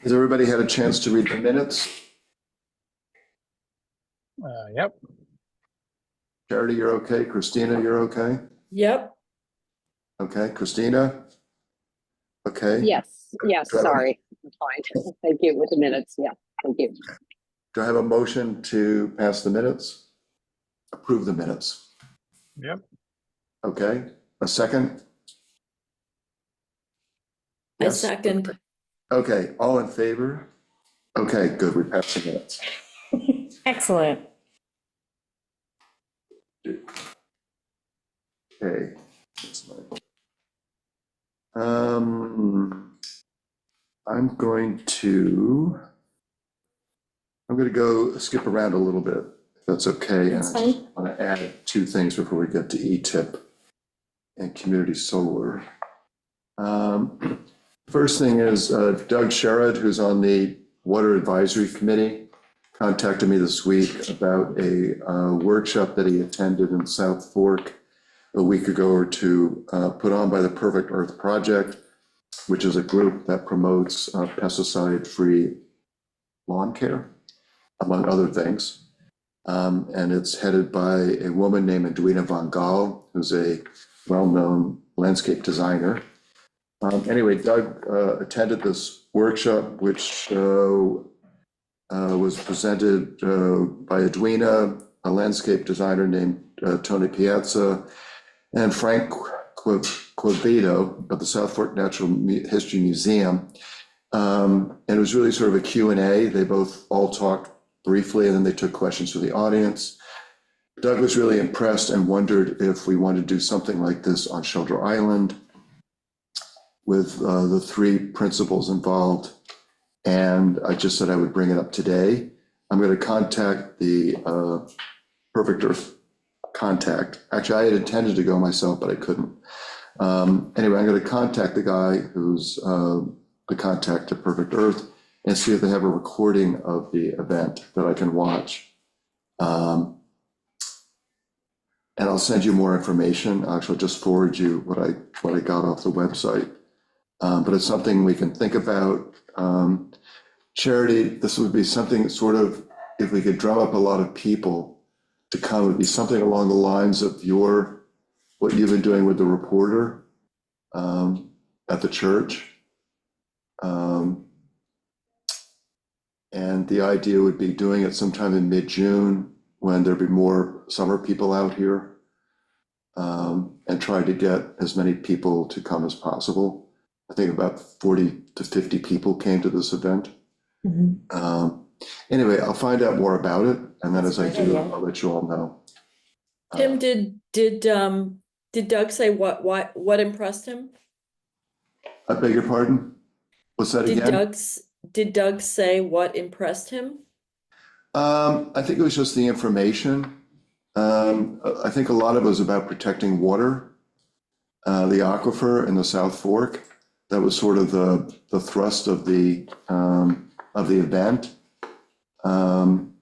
Has everybody had a chance to read the minutes? Yep. Charity, you're okay. Christina, you're okay. Yep. Okay, Christina. Okay. Yes, Do I have a- sorry. I'm fine. Thank you with the minutes. Yeah, thank you. Do I have a motion to pass the minutes? Approve the minutes. Yep. Okay, a second? I Yes. second. Okay, all in favor? Okay, good, we passed the minutes. Excellent. Okay. I'm going to go skip around a little bit, if that's okay. That's And I fine. just want to add two things before we get to ETIP and community solar. First thing is Doug Sherrod, who's on the Water Advisory Committee, contacted me this week about a workshop that he attended in South Fork a week ago or two, put on by the Perfect Earth Project, which is a group that promotes pesticide-free lawn care, among other things. And it's headed by a woman named Edwina Von Gaal, who's a well-known landscape designer. Anyway, Doug attended this workshop, which was presented by Edwina, a landscape designer named Tony Piazza, and Frank Quevedo of the South Fork Natural History Museum. And it was really sort of a Q&A. They both all talked briefly, and then they took questions from the audience. Doug was really impressed and wondered if we wanted to do something like this on Shelter Island with the three principals involved. And I just said I would bring it up today. I'm going to contact the Perfect Earth contact. Actually, I had intended to go myself, but I couldn't. Anyway, I'm going to contact the guy who's the contact at Perfect Earth and see if they have a recording of the event that I can watch. And I'll send you more information. Actually, I'll just forward you what I got off the website. But it's something we can think about. Charity, this would be something sort of, if we could drum up a lot of people to come, it would be something along the lines of what you've been doing with the reporter at the church. And the idea would be doing it sometime in mid-June when there'd be more summer people out here, and try to get as many people to come as possible. I think about 40 to 50 people came to this event. Anyway, I'll find out more about it, and then as I do, I'll let you all know. Tim, did Doug say what impressed him? I beg your pardon? What's that again? Did Doug say what impressed him? I think it was just the information. I think a lot of it was about protecting water, the aquifer in the South Fork. That was sort of the thrust of the event, and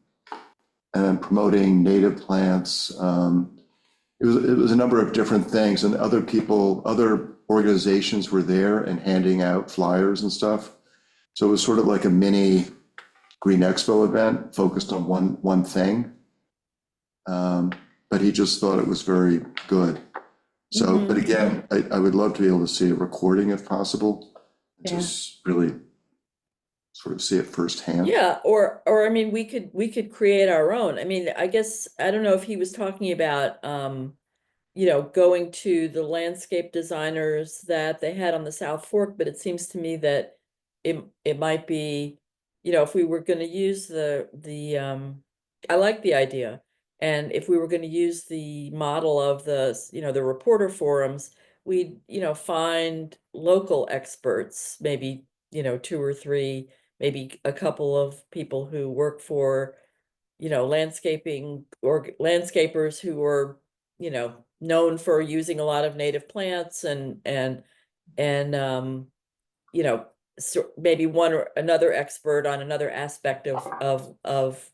promoting native plants. It was a number of different things, and other organizations were there and handing out flyers and stuff. So it was sort of like a mini Green Expo event focused on one thing. But he just thought it was very good. So, but again, I would love to be able to see a recording if possible, just really sort of see it firsthand. Yeah, or I mean, we could create our own. I mean, I guess I don't know if he was talking about going to the landscape designers that they had on the South Fork, but it seems to me that it might be, if we were going to use the I like the idea. And if we were going to use the model of the reporter forums, we'd, find local experts, maybe, two or three, maybe a couple of people who work for, landscaping or landscapers who are, known for using a lot of native plants and so maybe one or another expert on another aspect of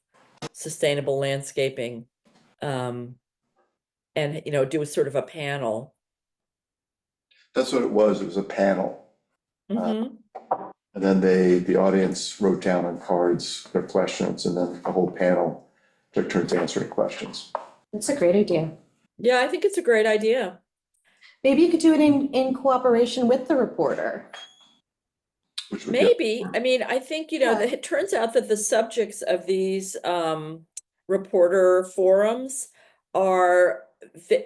sustainable landscaping. And do a sort of a panel. That's what it was. It was a panel. Mhm. And then the audience wrote down on cards their questions, and then the whole panel took turns answering questions. That's a great idea. Yeah, I think it's a great idea. Maybe you could do it in cooperation with the reporter. Which would get, Maybe, I mean, I think, you know, Yeah. it turns out that the subjects of these reporter forums are,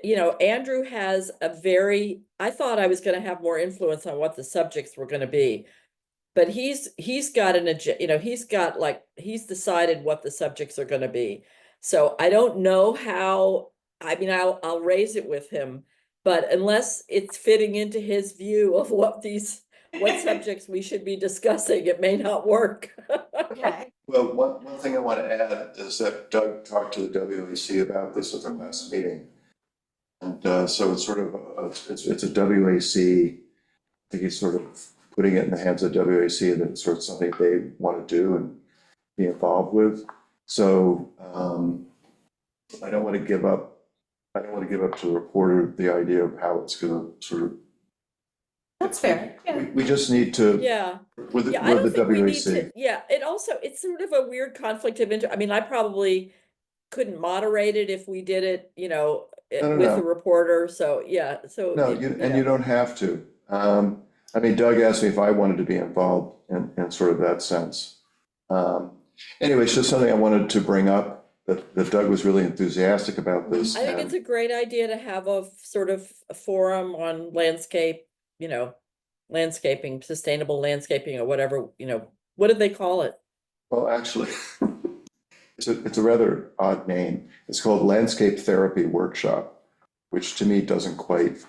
you know, Andrew has a very, I thought I was gonna have more influence on what the subjects were gonna be. But he's got you know, he's decided what the subjects are gonna be. So I don't know how, I mean, I'll raise it with him, but unless it's fitting into his view of what subjects we should be discussing, it may not work. Okay. well, one thing I want to add is that Doug talked to the WAC about this at the last meeting. And so it's sort of, it's a WAC, I think he's sort of putting it in the hands of WAC, that it's sort of something they want to do and be involved with. So I don't want to give up to the reporter the idea of how it's going to sort of. That's fair. Yeah. We just need to, Yeah, with the yeah, I don't with the think we need WAC. to, yeah, it's sort of a weird conflict of interest. I mean, I probably couldn't moderate it if we did it, you know, No, with no. the reporter, so, yeah, so. No, it- you, you and know. you don't have to. I mean, Doug asked me if I wanted to be involved in sort of that sense. Anyway, it's just something I wanted to bring up, that Doug was really enthusiastic about this. I think it's a great idea to have a sort of a forum on landscape, you know, landscaping, sustainable landscaping or whatever, you know, what did they call it? Well, actually, it's a rather odd name. It's called Landscape Therapy Workshop, which to me doesn't quite,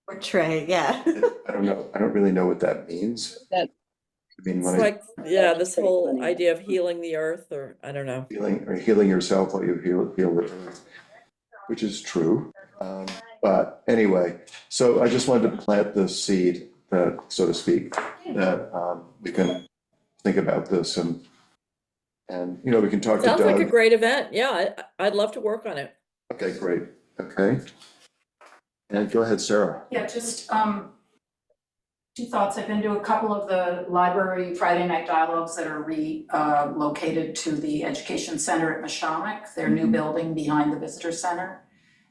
Portray, yeah. I don't know, I don't really know what that means. That- I mean, It's when like, yeah, That's this pretty whole funny. idea of healing the earth, or I don't know. healing yourself while you heal the earth, which is true. But anyway, so I just wanted to plant the seed, that, so to speak, that we can think about this and you know, we can talk to Sounds like a Doug. great event. Yeah, I'd love to work on it. Okay, great. Okay. And go ahead, Sarah. Yeah, just two thoughts. I've been to a couple of the library Friday night dialogues that are relocated to the Education Center at Mashonack, their new building behind the Visitor Center.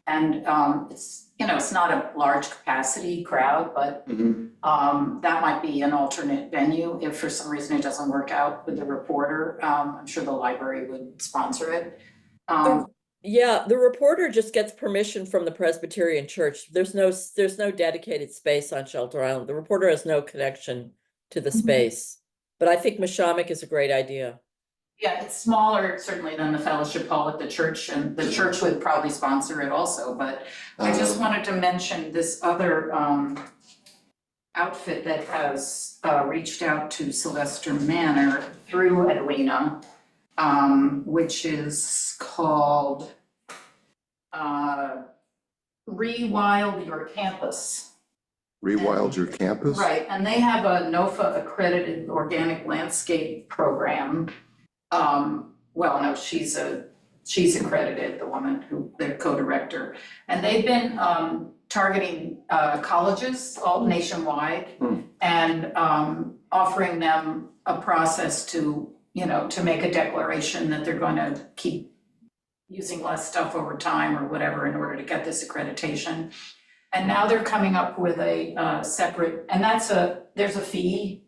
And it's, you know, it's not a large capacity crowd, but that might be an alternate venue if for some reason it doesn't work out with the reporter. I'm sure the library would sponsor it. Yeah, the reporter just gets permission from the Presbyterian Church. There's no dedicated space on Shelter Island. The reporter has no connection to the space. But I think Mashonack is a great idea. Yeah, it's smaller certainly than the fellowship hall at the church, and the church would probably sponsor it also, but I just wanted to mention this other outfit that has reached out to Sylvester Manor through Edwina, which is called Rewild Your Campus. Rewild Your Campus? Right, and they have a NOFA accredited organic landscape program. Well, no, she's accredited, the woman who, their co-director. And they've been targeting colleges all nationwide and offering them a process to, you know, to make a declaration that they're going to keep using less stuff over time or whatever in order to get this accreditation. And now they're coming up with a separate, and there's a fee,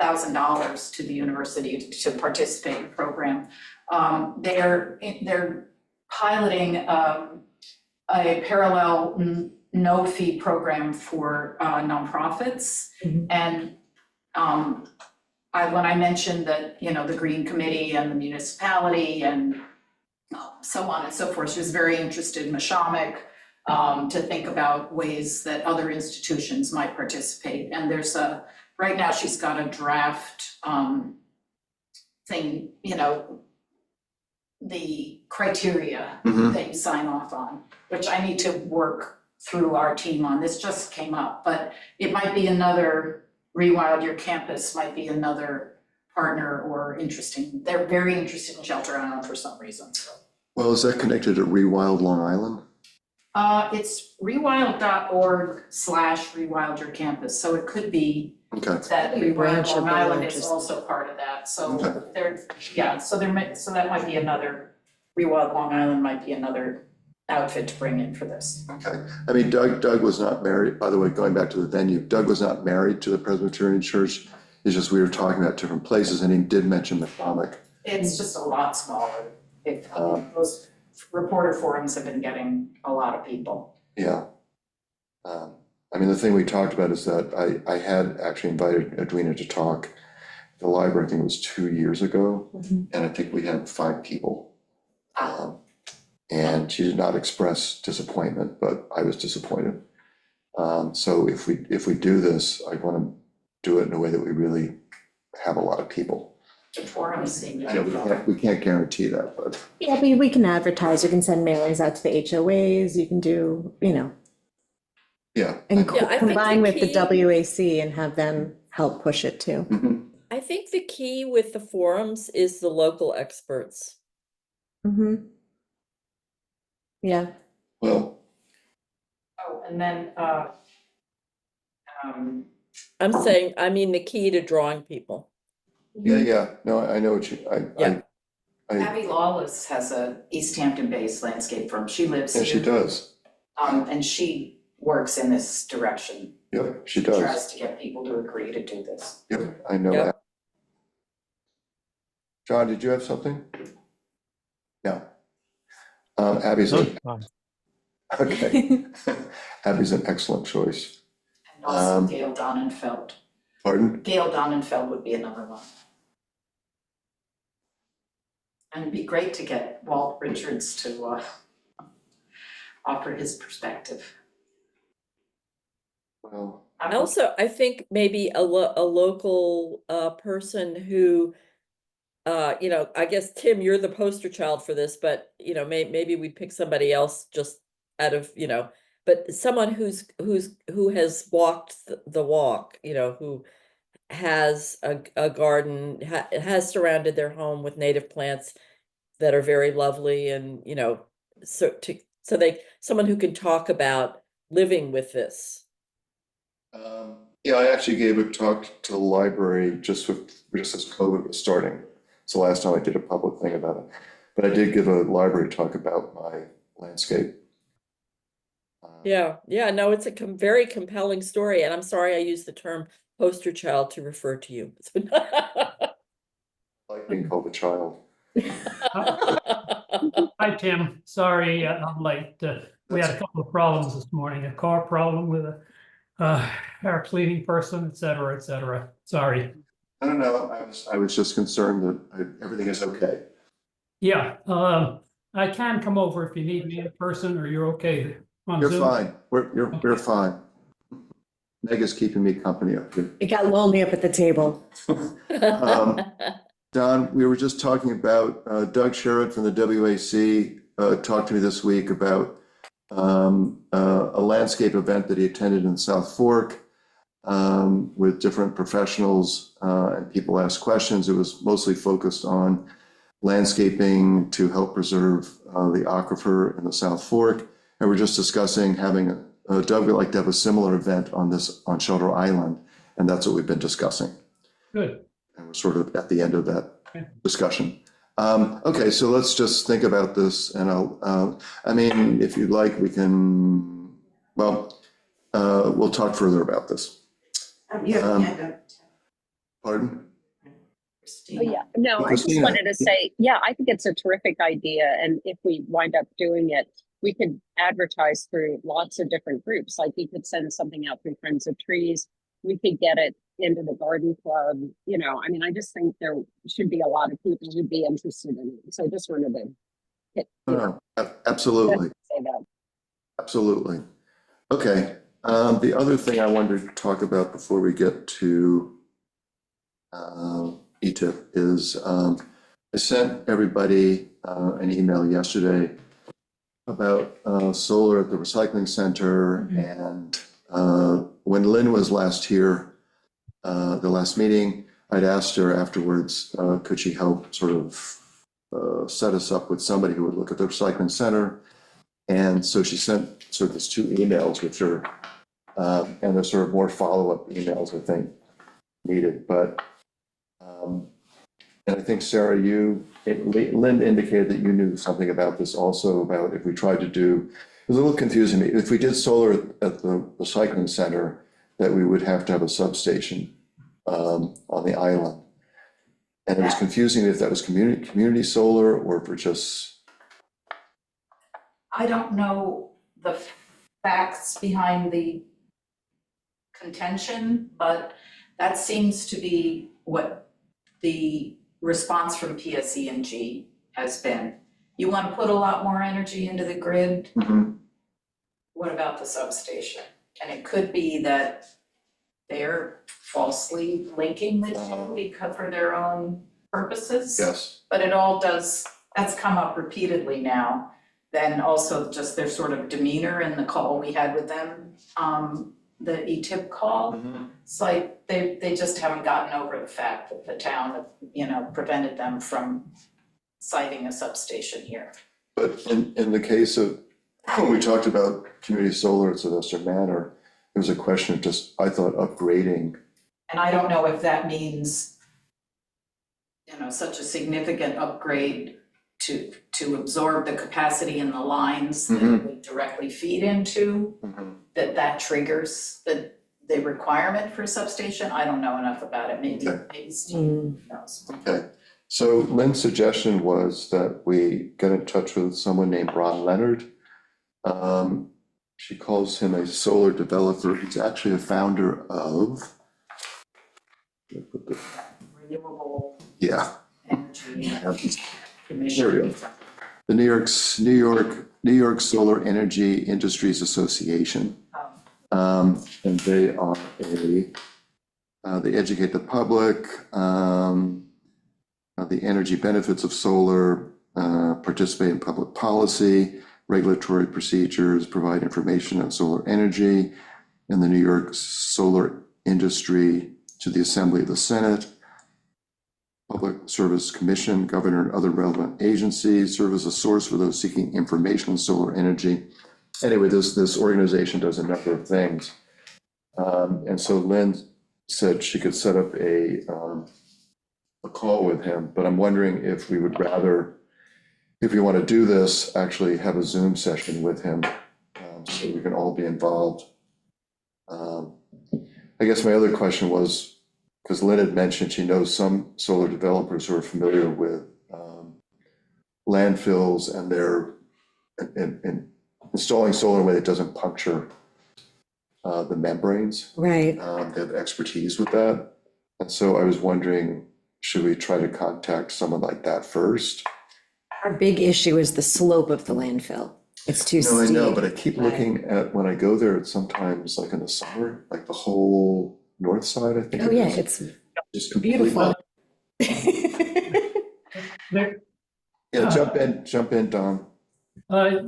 $1,000 to the university to participate in the program. They're piloting a parallel no fee program for nonprofits. And when I mentioned that, you know, the Green Committee and the municipality and so on and so forth, she was very interested in Mashonack to think about ways that other institutions might participate. And there's right now she's got a draft thing, you know, the criteria that you sign off on, which I need to work through our team on. This just came up, but it might be another, Rewild Your Campus might be another partner or interesting. They're very interested in Shelter Island for some reason, so. Well, is that connected to Rewild Long Island? It's rewild.org/rewildyourcampus, so it could be Okay, that Maybe Rewild branch of Long the Island is largest. also part of that, so Okay. so that might be another, Rewild Long Island might be another outfit to bring in for this. okay. I mean, Doug was not married, by the way, going back to the venue, Doug was not married to the Presbyterian Church. It's just we were talking about different places and he did mention McCormick. It's just a lot smaller. Those reporter forums have been getting a lot of people. Yeah. I mean, the thing we talked about is that I had actually invited Edwina to talk at the library, I think it was 2 years ago, Mhm. and I think we had 5 people. And she did not express disappointment, but I was disappointed. So if we do this, I want to do it in a way that we really have a lot of people. The forums seem to I know be. we can't guarantee that, but Yeah, we can advertise, you can send mailings out to the HOAs, you can do, yeah. and Yeah, I think combine the with the key- WAC and have them help push it too. Mhm. I think the key with the forums is the local experts. Mm-hmm. Yeah, Well, Oh, and then, I'm saying, I mean, the key to drawing people. yeah, no, I know what you, Yeah. Abby Lawless has a East Hampton-based landscape firm. She lives yeah, she here. does. And she works in this direction. Yep, she She does. tries to get people to agree to do this. Yep, I know Yep. that. John, did you have something? No. Abby's, No, okay. Abby's an excellent choice. And also Um, Gail Donenfeld. Pardon? Gail Donenfeld would be another one. And it'd be great to get Walt Richards to offer his perspective. Well, I think maybe a local person who, I guess, Tim, you're the poster child for this, but, maybe we pick somebody else just out of, but someone who has walked the walk, who has a garden, has surrounded their home with native plants that are very lovely and, someone who can talk about living with this. yeah, I actually gave a talk to the library just as COVID was starting. It's the last time I did a public thing about it. But I did give a library talk about my landscape. Yeah, no, it's a very compelling story, and I'm sorry I used the term poster child to refer to you. I like being called a child. Hi, Tim. Sorry, I'm late. We had a couple of problems this morning, a car problem with our cleaning person, et cetera, et cetera. Sorry. I don't know, I was just concerned that everything is okay. Yeah, I can come over if you need me in person or you're okay on You're Zoom. fine, we're fine. Meg is keeping me company up here. it got lonely up at the table. Don, we were just talking about, Doug Sherrod from the WAC talked to me this week about a landscape event that he attended in South Fork with different professionals and people asked questions. It was mostly focused on landscaping to help preserve the aquifer in the South Fork. And we're just discussing having, Doug would like to have a similar event on Shelter Island, and that's what we've been discussing. Good. And we're sort of at the end of that Okay. discussion. Okay, so let's just think about this and I mean, if you'd like, we can, well, we'll talk further about this. Pardon? Oh, yeah, no, I just Christina. wanted to say, yeah, I think it's a terrific idea, and if we wind up doing it, we could advertise through lots of different groups, like we could send something out through Friends of Trees, we could get it into the garden club, I mean, I just think there should be a lot of people who'd be interested in it, so I just wanted to hit, Absolutely, say that. absolutely. Okay, the other thing I wanted to talk about before we get to ETIP is I sent everybody an email yesterday about solar at the recycling center. And when Lynn was last here, the last meeting, I'd asked her afterwards, could she help sort of set us up with somebody who would look at the recycling center And so she sent sort of these two emails, which are, and there's sort of more follow-up emails, I think, needed, but, and I think, Sarah, Lynn indicated that you knew something about this also, about if we tried to do, it was a little confusing to me, if we did solar at the recycling center, that we would have to have a substation on the island. And it was confusing if that was community solar or if we're just, I don't know the facts behind the contention, but that seems to be what the response from PSE&G has been. You want to put a lot more energy into the grid? What about the substation? And it could be that they're falsely linking the two because for their own purposes. yes, But it all does, that's come up repeatedly now. Then also just their sort of demeanor in the call we had with them, the ETIP call. It's like they just haven't gotten over the fact that the town, prevented them from siting a substation here. but in the case of, when we talked about community solar at Sylvester Manor, there was a question of just, I thought, upgrading. And I don't know if that means, such a significant upgrade to absorb the capacity in the lines that we directly feed into, that triggers the requirement for a substation. I don't know enough about it. Maybe Steve knows. Okay, so Lynn's suggestion was that we get in touch with someone named Ron Leonard. She calls him a solar developer. He's actually a founder of, Renewable yeah, energy There we commission. go. the New York Solar Energy Industries Association. And they are they educate the public, the energy benefits of solar, participate in public policy, regulatory procedures, provide information on solar energy, and the New York solar industry to the Assembly of the Senate, Public Service Commission, Governor, and other relevant agencies, serve as a source for those seeking information on solar energy. Anyway, this organization does a number of things. And so Lynn said she could set up a call with him, but I'm wondering if we would rather, if we want to do this, actually have a Zoom session with him, so we can all be involved. I guess my other question was, because Lynn had mentioned she knows some solar developers who are familiar with landfills and their and installing solar in a way that doesn't puncture the membranes. Right. They have expertise with that. And so I was wondering, should we try to contact someone like that first? Our big issue is the slope of the landfill. It's too No, I steep. know, but I keep looking at, when I go there, it's sometimes like in the summer, like the whole north side, I think. Oh, it yeah, is, it's just completely- beautiful. There, Yeah, jump in, Don.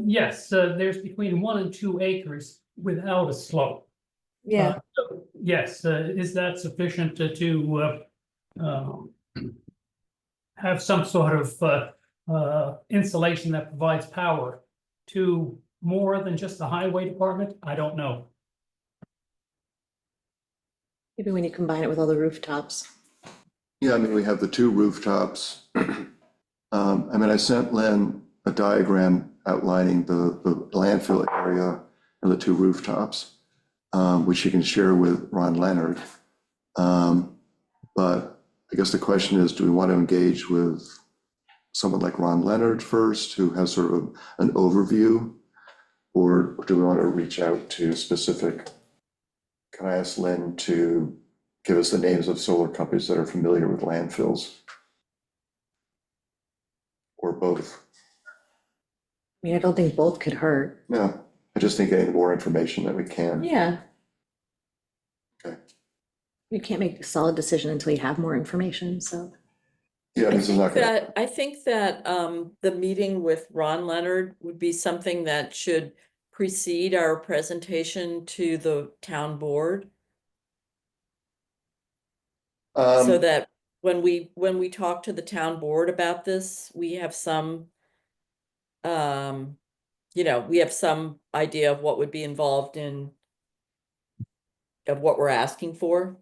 yes, there's between 1 and 2 acres without a slope. Yeah, Yes, is that sufficient to have some sort of insulation that provides power to more than just the highway department? I don't know. maybe when you combine it with all the rooftops. Yeah, I mean, we have the two rooftops. I mean, I sent Lynn a diagram outlining the landfill area and the two rooftops, which you can share with Ron Leonard. But I guess the question is, do we want to engage with someone like Ron Leonard first, who has sort of an overview? Or do we want to reach out to specific? Can I ask Lynn to give us the names of solar companies that are familiar with landfills? Or both? I mean, I don't think both could hurt. No, I just think getting more information that we can. Yeah. Okay. You can't make a solid decision until you have more information, so. Yeah, this is not gonna, I think that the meeting with Ron Leonard would be something that should precede our presentation to the town board. So that when we talk to the town board about this, we have some you know, we have some idea of what would be involved of what we're asking for.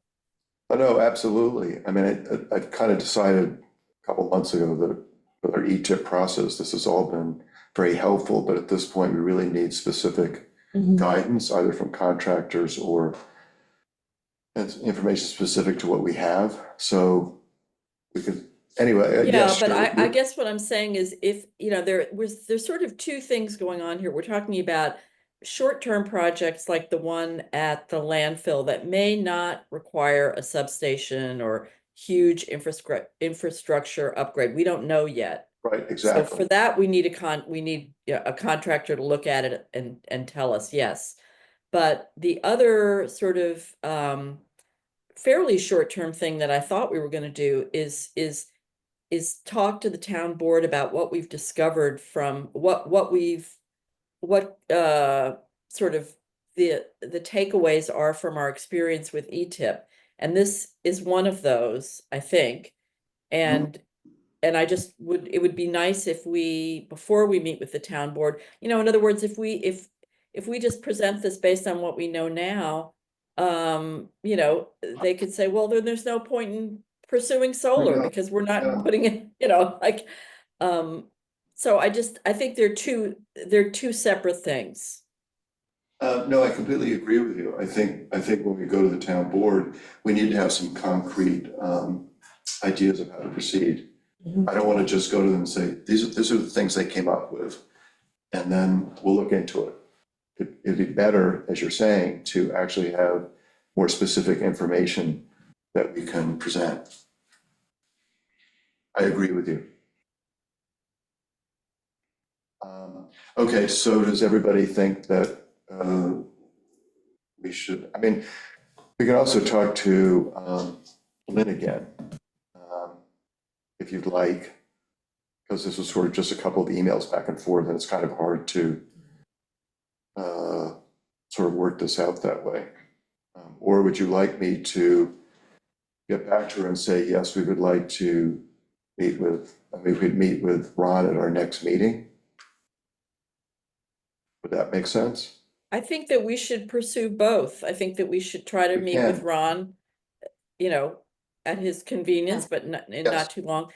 Oh, no, absolutely. I mean, I kind of decided a couple months ago that with our ETIP process, this has all been very helpful, but at this point, we really need specific Mhm. guidance, either from contractors or information specific to what we have. So we could, anyway, Yeah, yes, but sure. I guess what I'm saying is if, you know, there's sort of two things going on here. We're talking about short-term projects like the one at the landfill that may not require a substation or huge infrastructure upgrade. We don't know yet. Right, So exactly. for that, we need a contractor to look at it and tell us, yes. But the other sort of fairly short-term thing that I thought we were gonna do is talk to the town board about what we've discovered from what sort of the takeaways are from our experience with ETIP. And this is one of those, I think. And I just it would be nice if we, before we meet with the town board, you know, in other words, if we just present this based on what we know now, you know, they could say, well, then there's no point in pursuing solar Yeah, because we're yeah. not putting it, you know, like, so I think they're two separate things. No, I completely agree with you. I think when we go to the town board, we need to have some concrete ideas of how to proceed. Mhm. I don't want to just go to them and say, these are the things they came up with, and then we'll look into it. It'd be better, as you're saying, to actually have more specific information that we can present. I agree with you. Okay, so does everybody think that we should, I mean, we can also talk to Lynn again, if you'd like, because this was sort of just a couple of emails back and forth, and it's kind of hard to sort of work this out that way. Or would you like me to get back to her and say, yes, we would like to meet with, I mean, we'd meet with Ron at our next meeting? Would that make sense? I think that we should pursue both. I think that we should try to We meet with can. Ron, you know, at his convenience, but not Yes. too long.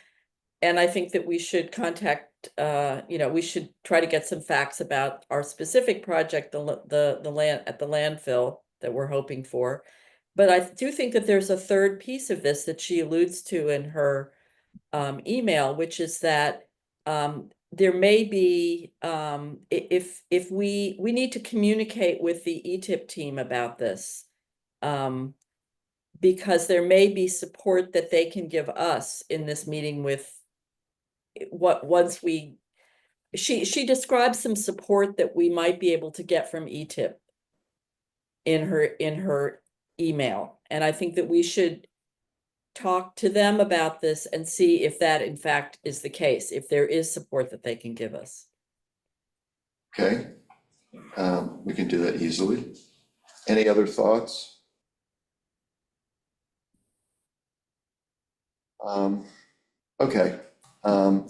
And I think that we should contact, you know, we should try to get some facts about our specific project, the land at the landfill that we're hoping for. But I do think that there's a third piece of this that she alludes to in her email, which is that there may be if we need to communicate with the ETIP team about this. Because there may be support that they can give us in this meeting with once she describes some support that we might be able to get from ETIP in her email. And I think that we should talk to them about this and see if that in fact is the case, if there is support that they can give us. Okay, we can do that easily. Any other thoughts? Okay,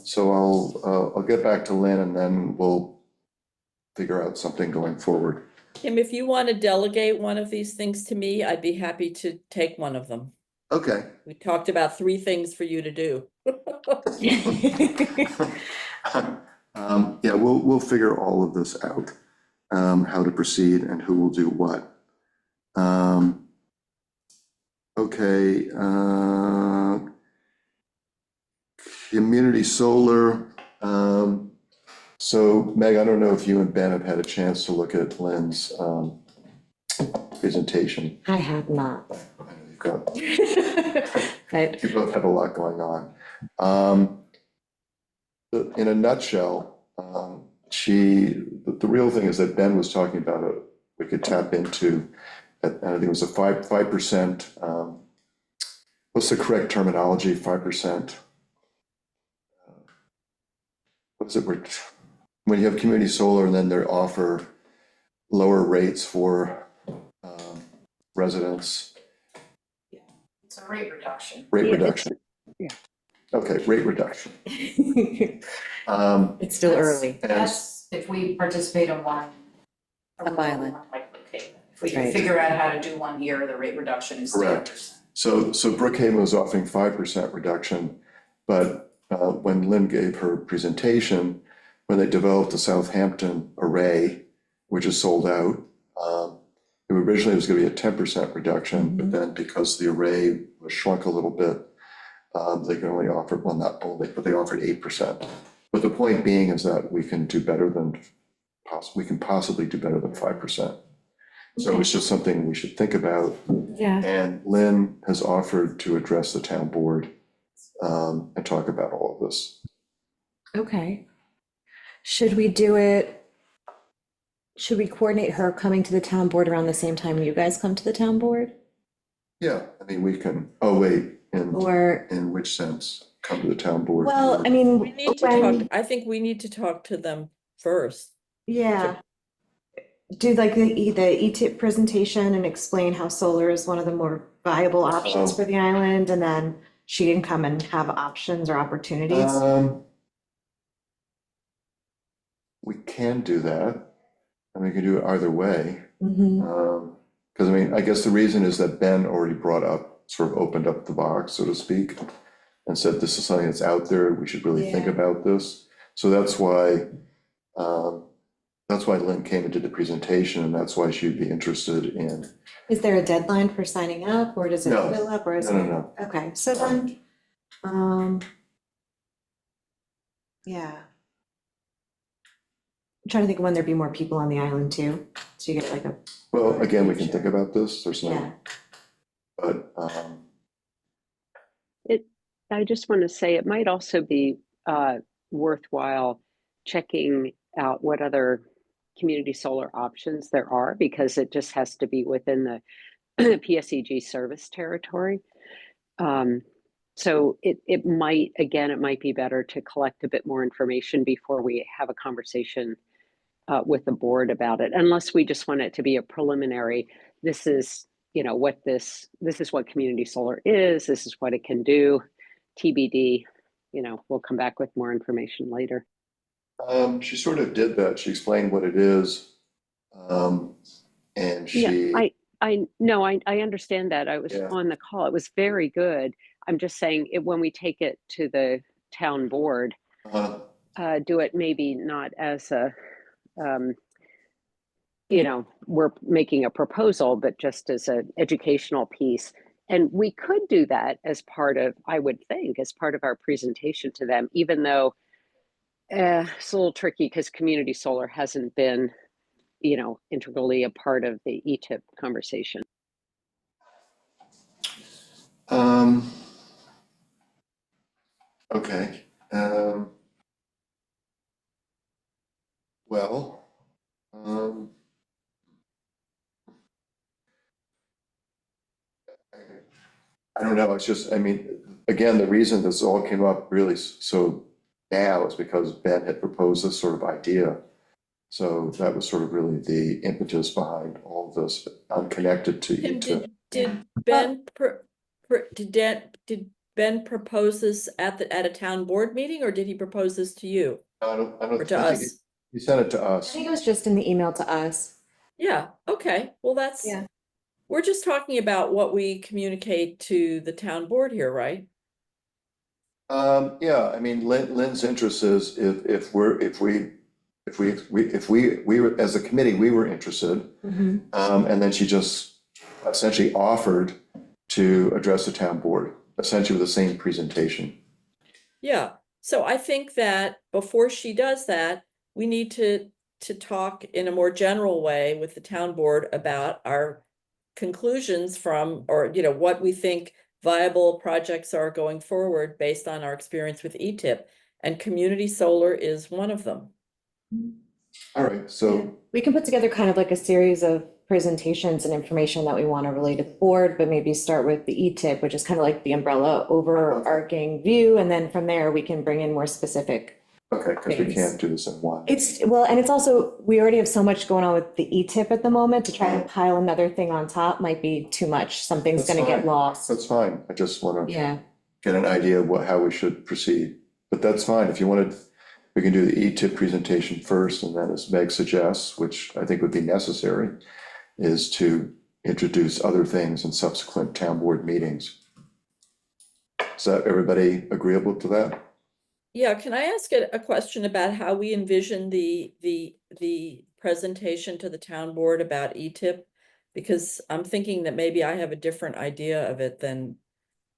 so I'll get back to Lynn and then we'll figure out something going forward. Kim, if you want to delegate one of these things to me, I'd be happy to take one of them. Okay. We talked about 3 things for you to do. Yeah, we'll figure all of this out, how to proceed and who will do what. Okay, community solar. So Meg, I don't know if you and Ben have had a chance to look at Lynn's presentation. I have not. I know you've got, But you both have a lot going on. In a nutshell, the real thing is that Ben was talking about we could tap into, I think it was a 5%, what's the correct terminology, 5%? What's it, when you have community solar and then they offer lower rates for residents? It's a rate reduction. Rate Yeah, reduction. Okay, rate reduction. it's still early. And That's if we participate in one. a Up island. like Brookhaven. If we can Right. figure out how to do one here, the rate reduction is 10%. Correct. So Brookhaven was offering 5% reduction, but when Lynn gave her presentation, when they developed the Southampton array, which is sold out, originally it was gonna be a 10% reduction, but then because the array was shrunk a little bit, they can only offer, well, not only, but they offered 8%. But the point being is that we can do better than, we can possibly do better than 5%. So it's just something we should think about. Yeah. And Lynn has offered to address the town board and talk about all of this. Okay. Should we do it? Should we coordinate her coming to the town board around the same time you guys come to the town board? Yeah, I mean, we can, oh, wait, Or, in which sense? Come to the town board? well, I mean, We need to when- talk, I think we need to talk to them first. yeah. Do like the E-tip presentation and explain how solar is one of the more viable options for the island, and then she can come and have options or opportunities. We can do that, and we can do it either way. Mhm. Because I mean, I guess the reason is that Ben already brought up, sort of opened up the box, so to speak, and said this is something that's out there, we should really think Yeah. about this. So that's why Lynn came and did the presentation, and that's why she'd be interested in. Is there a deadline for signing up, or does it No. fill up, or is it? No. Okay, so then, yeah. I'm trying to think of when there'd be more people on the island too, so you get like a, Well, again, we can think about this, there's yeah. no, but, I just want to say it might also be worthwhile checking out what other community solar options there are, because it just has to be within the PSEG service territory. So it might, again, it might be better to collect a bit more information before we have a conversation with the board about it, unless we just want it to be a preliminary. This is, what this is what community solar is. This is what it can do. TBD. We'll come back with more information later. she sort of did that, she explained what it is. And she. Yeah, I know, I understand that. I was Yeah. on the call. It was very good. I'm just saying when we take it to the town board, do it maybe not as a, we're making a proposal, but just as an educational piece. And we could do that as part of, I would think, as part of our presentation to them, even though it's a little tricky because community solar hasn't been, integrally a part of the E-tip conversation. Okay. Well, I don't know, it's just, I mean, again, the reason this all came up really so now is because Ben had proposed this sort of idea. So that was sort of really the impetus behind all of this, unconnected to Tim, E-tip. did Ben, did Ben propose this at a town board meeting, or did he propose this to you I don't or to I think us? he sent it to I us. think it was just in the email to us. Yeah, okay, well, that's, Yeah. we're just talking about what we communicate to the town board here, right? Yeah, I mean, Lynn's interest is if we were, as a committee, we were interested. Mhm. And then she just essentially offered to address the town board, essentially with the same presentation. Yeah, so I think that before she does that, we need to talk in a more general way with the town board about our conclusions from, or, what we think viable projects are going forward based on our experience with E-tip, and community solar is one of them. All right, so, We can put together kind of like a series of presentations and information that we want to relay to the board, but maybe start with the E-tip, which is kind of like the umbrella overarching view, and then from there we can bring in more specific. okay, because we can't do this in one. And it's also, we already have so much going on with the E-tip at the moment, to try and pile another thing on top might be too much. Something's That's gonna get fine. lost. That's fine, I just want to Yeah, get an idea of how we should proceed, but that's fine, if you wanted, we can do the ETIP presentation first, and then as Meg suggests, which I think would be necessary, is to introduce other things in subsequent town board meetings. Is that everybody agreeable to that? Yeah, can I ask a question about how we envision the presentation to the town board about ETIP? Because I'm thinking that maybe I have a different idea of it than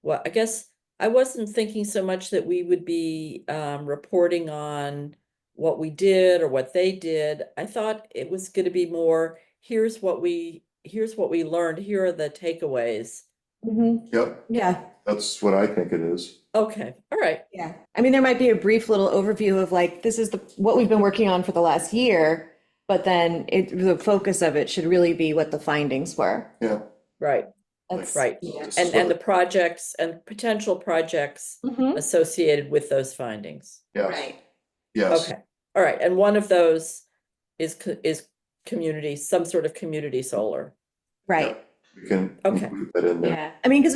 what, I guess I wasn't thinking so much that we would be reporting on what we did or what they did. I thought it was gonna be more, here's what we learned, here are the takeaways. Yep, Yeah, that's what I think it is. Okay, all right, yeah. I mean, there might be a brief little overview of like, this is what we've been working on for the last year, but then the focus of it should really be what the findings were. Yeah. right, That's right. Yeah. This is And the what- projects and potential projects Mhm. associated with those findings. Yes, Right. yes, Okay, all right, and one of those is community, some sort of community solar. Right. we can Okay. include that in there. Yeah, I mean, because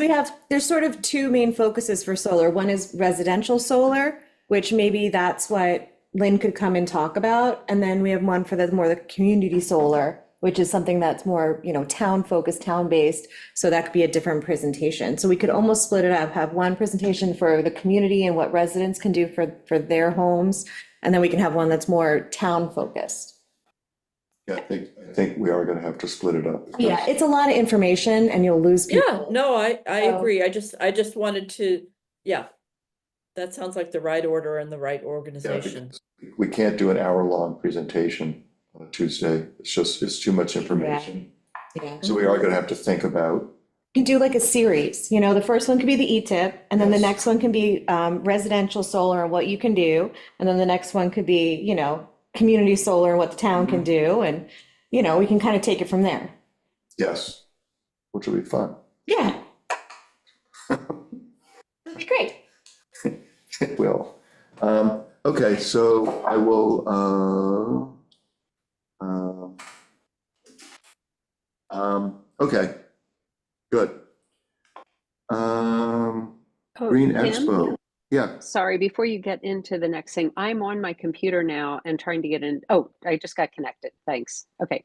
there's sort of two main focuses for solar. One is residential solar, which maybe that's what Lynn could come and talk about. And then we have one for the community solar, which is something that's more, town focused, town based. So that could be a different presentation. So we could almost split it up, have one presentation for the community and what residents can do for their homes. And then we can have one that's more town focused. Yeah, I think we are gonna have to split it up. because- Yeah, it's a lot of information and you'll lose people. Yeah, no, I So- agree, I just wanted to, yeah. That sounds like the right order and the right Yeah, organization. because we can't do an hour-long presentation on a Tuesday. It's too much information. Yeah. So we are gonna have to think about, You can do like a series, the first one could be the ETIP, and then the Yes. next one can be residential solar and what you can do. And then the next one could be, community solar and what the town can do, and, we can kind of take it from there. yes, which will be fun. Yeah. That'd be great. It will. Okay, so I will, okay, good. Oh, Green Tim? Expo, yeah, Sorry, before you get into the next thing, I'm on my computer now and trying to get in. Oh, I just got connected. Thanks. Okay.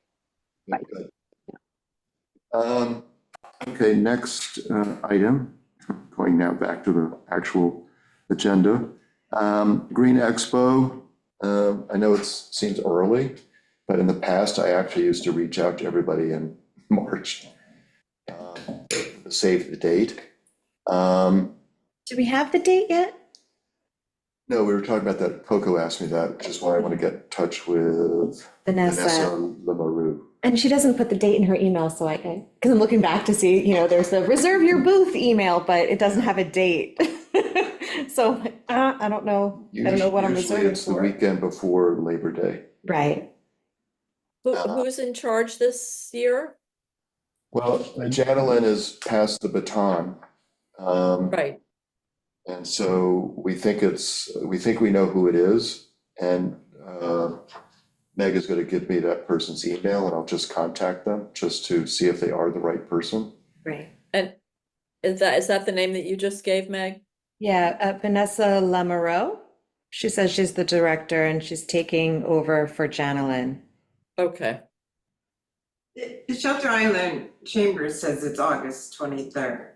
Bye. good. Okay, next item, going now back to the actual agenda. Green Expo, I know it seems early, but in the past, I actually used to reach out to everybody in March. Save the date. Do we have the date yet? No, we were talking about that, Coco asked me that, which is why I want to get in touch with Vanessa Vanessa. Lemarou. And she doesn't put the date in her email, so because I'm looking back to see, there's the reserve your booth email, but it doesn't have a date. So I don't know. I don't know what I'm Usually reserving it's the for. weekend before Labor Day. Right. Who's in charge this year? Well, Janelin has passed the baton. Right, And so we think we know who it is, and Meg is gonna give me that person's email, and I'll just contact them, just to see if they are the right person. Right. and is that the name that you just gave, Meg? Yeah, Vanessa Lamoureux. She says she's the director and she's taking over for Janelin. Okay, The Shelter Island Chamber says it's August 23rd.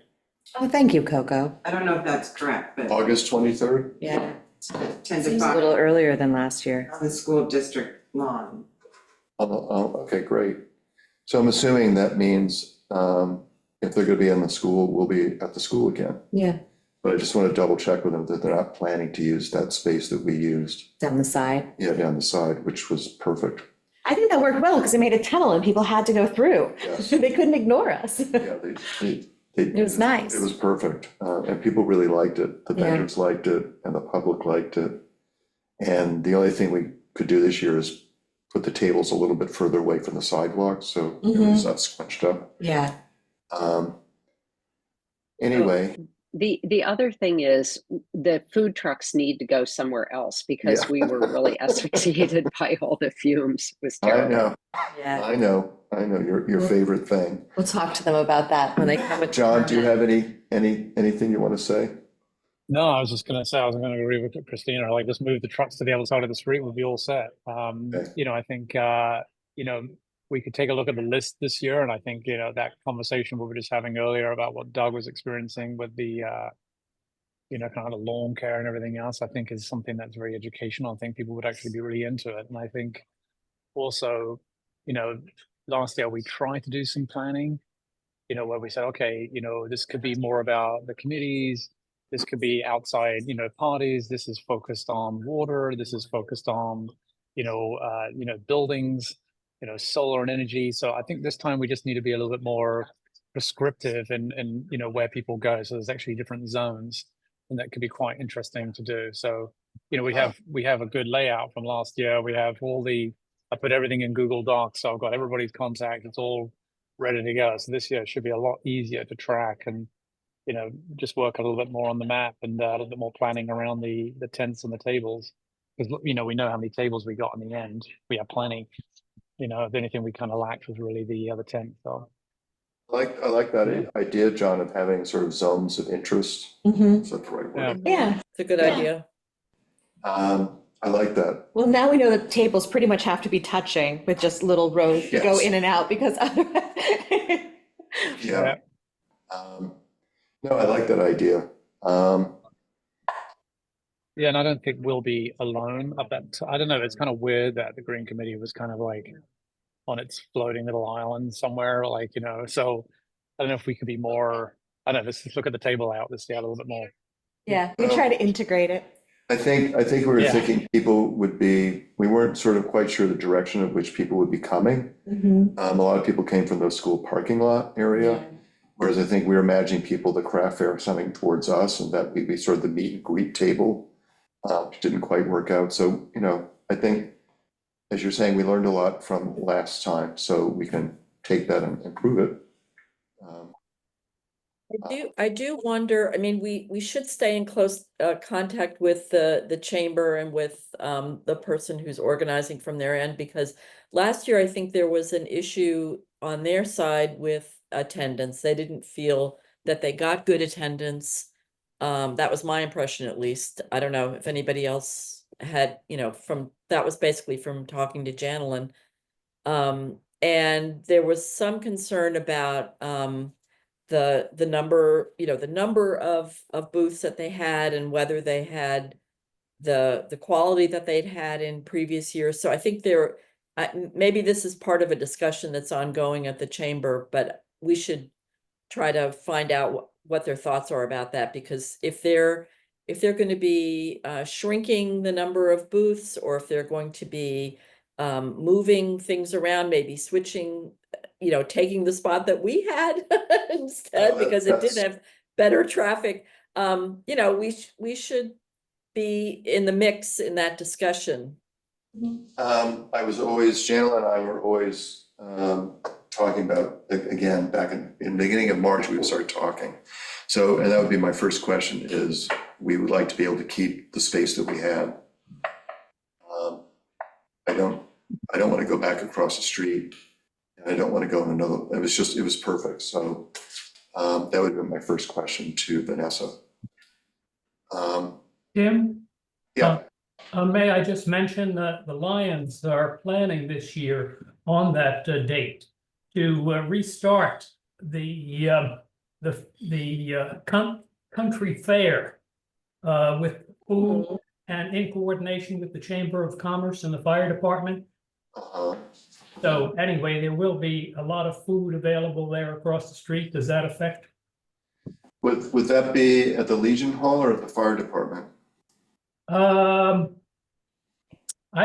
Oh, thank you, Coco. I don't know if that's correct, but August 23rd? Yeah. 10 Seems a o'clock little earlier than last year. on the school district lawn. Okay, great. So I'm assuming that means if they're gonna be in the school, we'll be at the school again. Yeah, But I just want to double check with them that they're not planning to use that space that we used, down the side. down the side, which was perfect. I think that worked well because it made a tunnel and people had to go through. Yes. They couldn't ignore us. Yeah, they. It was nice. It was perfect, and people really liked it, the Yeah. vendors liked it, and the public liked it. And the only thing we could do this year is put the tables a little bit further away from the sidewalk, so it's not squished up. Yeah. Anyway, The other thing is the food trucks need to go somewhere else because Yeah. we were really asphyxiated by all the fumes. It was I terrible. know, Yeah. I know, your favorite thing. We'll talk to them about that when they come. John, do you have anything you want to say? No, I was just gonna say, I was gonna agree with Christina, like just move the trucks to the other side of the street, we'll be all set. Okay. You know, I think, you know, we could take a look at the list this year, and I think, you know, that conversation we were just having earlier about what Doug was experiencing with the, you know, kind of the lawn care and everything else, I think is something that's very educational. I think people would actually be really into it. And I think also, you know, last year we tried to do some planning, you know, where we said, okay, you know, this could be more about the committees, this could be outside, you know, parties, this is focused on water, this is focused on, you know, buildings, you know, solar and energy. So I think this time we just need to be a little bit more prescriptive and you know, where people go. So there's actually different zones, and that could be quite interesting to do. So, you know, we have a good layout from last year. We have I put everything in Google Docs, so I've got everybody's contact. It's all ready to go. So this year it should be a lot easier to track and, you know, just work a little bit more on the map and a little bit more planning around the tents and the tables. Because, you know, we know how many tables we got in the end. We have plenty. You know, the only thing we kind of lacked was really the other tent. So I like that idea, John, of having sort of zones of interest. Mhm. Is that the right yeah. word? Yeah, It's a good Yeah. idea. I like that. well, now we know that tables pretty much have to be touching with just little rows to go Yes. in and out because otherwise. Yeah. No, I like that idea. Yeah, and I don't think we'll be alone. I don't know. It's kind of weird that the Green Committee was kind of like on its floating little island somewhere, like, you know. So I don't know if we could be more. I don't know. Let's look at the table out. Let's see out a little bit more. Yeah, we try to integrate it. I think we were Yeah. thinking we weren't sort of quite sure the direction of which people would be coming. Mhm. A lot of people came from the school parking lot area. Whereas I think we were imagining people, the craft fair coming towards us, and that we'd be sort of the meet and greet table. Which didn't quite work out. So, you know, I think, as you're saying, we learned a lot from last time, so we can take that and improve it. I do wonder, I mean, we should stay in close contact with the chamber and with the person who's organizing from their end, because last year I think there was an issue on their side with attendance. They didn't feel that they got good attendance. That was my impression, at least. I don't know if anybody else had, you know, that was basically from talking to Janelin. And there was some concern about the number, you know, the number of booths that they had and whether they had the quality that they'd had in previous years. So I think maybe this is part of a discussion that's ongoing at the chamber, but we should try to find out what their thoughts are about that, because if they're going to be shrinking the number of booths, or if they're going to be moving things around, maybe switching, you know, taking the spot that we had instead, because it did have better traffic. You know, we should be in the mix in that discussion. Janela and I were always talking about, again, back in the beginning of March, we would start talking. So, and that would be my first question is, we would like to be able to keep the space that we had. I don't want to go back across the street. And I don't want to go in another, it was perfect. So that would have been my first question to Vanessa. Tim? Yeah. May I just mention that the Lions are planning this year on that date to restart the country fair with food and in coordination with the Chamber of Commerce and the fire department. So anyway, there will be a lot of food available there across the street. Does that affect? Would that be at the Legion Hall or at the fire department? I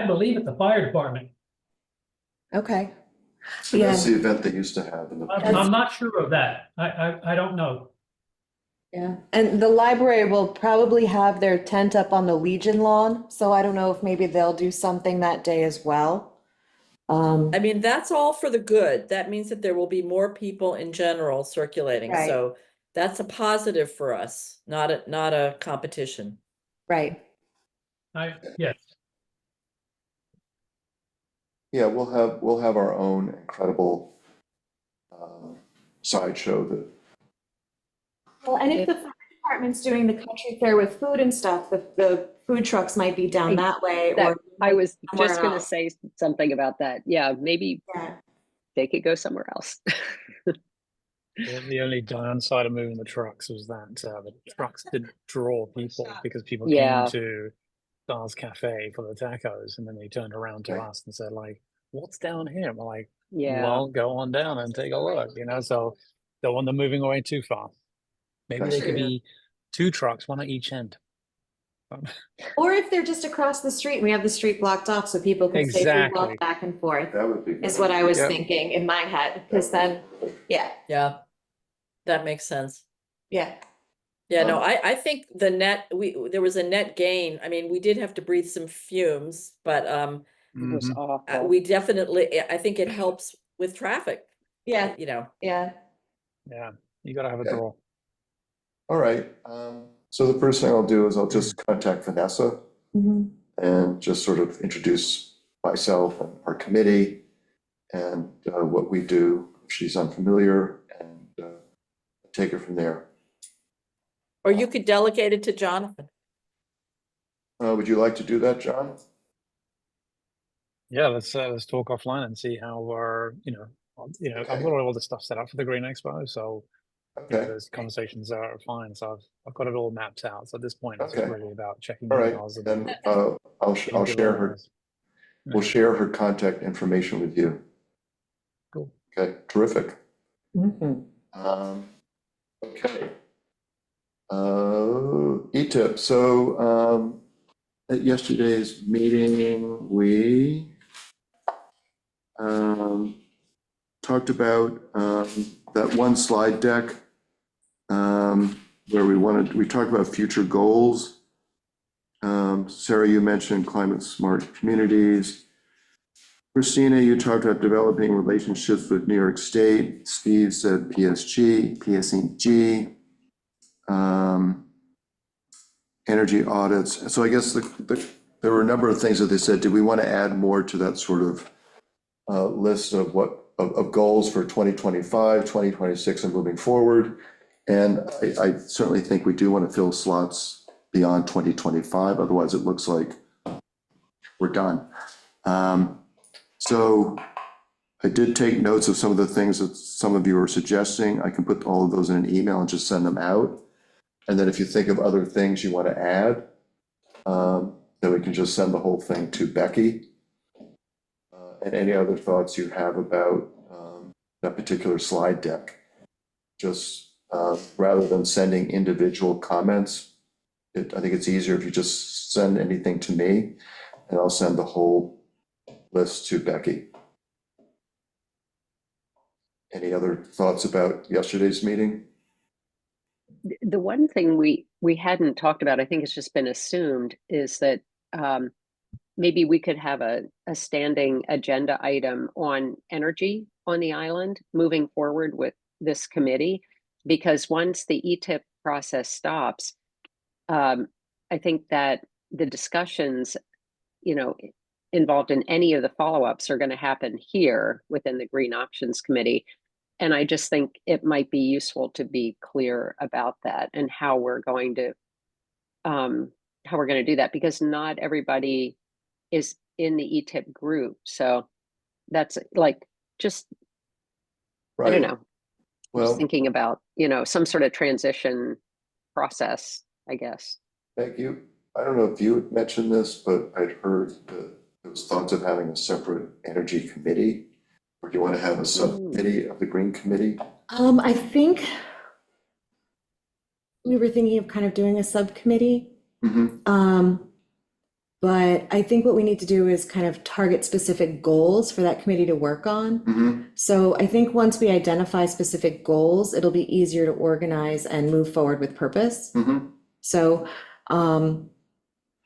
believe at the fire department. Okay. So that's the event they used to have in the. I'm not sure of that. I don't know. Yeah, and the library will probably have their tent up on the Legion lawn, so I don't know if maybe they'll do something that day as well. I mean, that's all for the good. That means that there will be more people in general circulating. Right. So that's a positive for us, not a competition. Right. Yes. Yeah, we'll have our own incredible sideshow that. Well, and if the fire department's doing the country fair with food and stuff, the food trucks might be down that way That, or. I was somewhere just gonna else. say something about that. Yeah, maybe Yeah. they could go somewhere else. The only downside of moving the trucks was that the trucks didn't draw people because people Yeah. came to Star's Cafe for the tacos, and then they turned around to Okay. us and said, like, "What's down here?" And we're like, Yeah, "Well, go on down and take a look," you know. So don't want them moving away too far. Maybe they could Gotcha. be 2 trucks, one at each end. Or if they're just across the street and we have the street blocked off so people can safely Exactly. walk back and forth, That would be. is what I was Yep. thinking in my head, because then, yeah, Yeah, that makes sense. yeah. Yeah, no, Um, I think the net, there was a net gain. I mean, we did have to breathe some fumes, but it was Mhm. awful. we definitely, I think it helps with traffic, Yeah, you know. yeah. Yeah, you gotta have a Okay. draw. All right, so the first thing I'll do is I'll just contact Vanessa Mhm. and just sort of introduce myself and our committee and what we do, if she's unfamiliar, and take it from there. Or you could delegate it to Jonathan. Would you like to do that, John? Yeah, let's talk offline and see how we're, I've Okay. got all the stuff set up for the Green Expo, so Okay, those conversations are fine. So I've got it all mapped out. So at this point, it's just Okay. really about checking all right, emails and then I'll getting people share her, organized. we'll Okay, share her contact information with you. cool. Okay, terrific. Mhm. Okay. ETIP, so at yesterday's meeting, we talked about that one slide deck where we talked about future goals. Sarah, you mentioned climate smart communities. Christina, you talked about developing relationships with New York State. Steve said PSG, PSEG. Energy audits. So I guess there were a number of things that they said. Did we want to add more to that sort of list of of goals for 2025, 2026 and moving forward? And I certainly think we do want to fill slots beyond 2025. Otherwise, it looks like we're done. So I did take notes of some of the things that some of you are suggesting. I can put all of those in an email and just send them out. And then if you think of other things you want to add, then we can just send the whole thing to Becky. And any other thoughts you have about that particular slide deck. Just rather than sending individual comments, I think it's easier if you just send anything to me, and I'll send the whole list to Becky. Any other thoughts about yesterday's meeting? The one thing we hadn't talked about, I think it's just been assumed, is that maybe we could have a standing agenda item on energy on the island moving forward with this committee, because once the ETIP process stops, I think that the discussions, involved in any of the follow-ups are going to happen here within the Green Options Committee. And I just think it might be useful to be clear about that and how we're going to do that, because not everybody is in the ETIP group. So that's like, just, I don't Right. know, just Well, thinking about, some sort of transition process, I guess. thank you. I don't know if you had mentioned this, but I'd heard that there was thoughts of having a separate energy committee. Or do you want to have a subcommittee of the Green Committee? I think we were thinking of kind of doing a subcommittee. But I think what we need to do is kind of target specific goals for that committee to work on. So I think once we identify specific goals, it'll be easier to organize and move forward with purpose. So